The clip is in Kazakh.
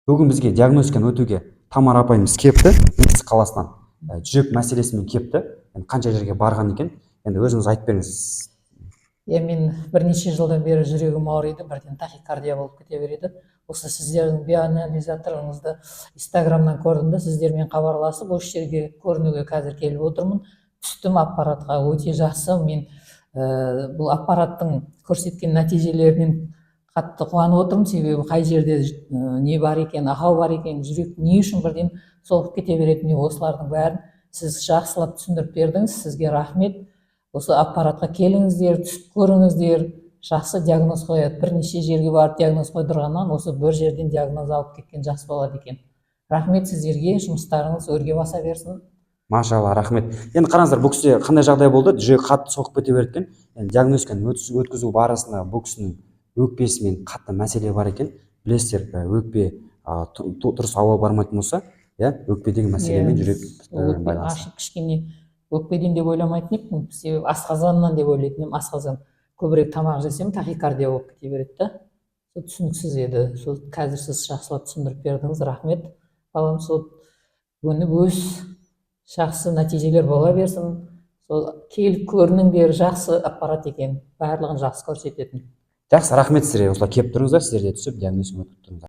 Бүгін бізге диагностиканы өтуге Тамара апайымыз кепті, Минск қаласынан. Жүрек мәселесімен кепті. Қанша жерге барған екен? Енді өзіңіз айтып беріңіз. Мен бірнеше жылдан бері жүрегім ауырайды, бірден тахикардия болып кете береді. Осы сіздердің биоанализаторыңызды Инстаграмнан көрдім де, сіздермен хабарласып, осы жерге көрінуге қазір келіп отырмын. Түстім аппаратқа, өте жақсы. Мен бұл аппараттың көрсеткен нәтижелерінен қатты қуанып отырмын, себебі қай жерде не бар екен, ақау бар екен, жүрек не үшін бірден соғып кете беретініне осылардың бәрін сіз жақсылап түсіндіріп бердіңіз. Сізге рахмет. Осы аппаратқа келіңіздер, түсіп көріңіздер, жақсы диагноз қояды. Бірнеше жерге барып диагноз қойдырғаннан осы бір жерден диагноз алып кеткен жақсы болады екен. Рахмет сіздерге, жұмыстарыңыз өрге баса берсін. Машалла, рахмет. Енді қараңыздар, бұл кісіде қандай жағдай болды? Жүрек қатты соғып кете берді екен. Диагностиканы өткізу барысында бұл кісінің өкпесімен қатты мәселе бар екен. Білесіздер, өкпе дұрыс ауа бармайтын болса, өкпедегі мәселемен жүрек байланысты. Ашып кішкене өкпеден деп ойламайтын едім, себебі асқазаннан деп ойлайтын едім. Асқазан көбірек тамақ жесем тахикардия болып кете береді да. Сол түсініксіз еді. Сол қазір сіз жақсылап түсіндіріп бердіңіз. Рахмет. Балам, сол өз жақсы нәтижелер бола берсін. Сол келіп көрініңдер, жақсы аппарат екен. Барлығын жақсы көрсететін. Жақсы, рахмет сіздерге. Осылай келіп тұрыңыздар, сіздер де түсіп диагностиканы өтіп тұрыңыздар.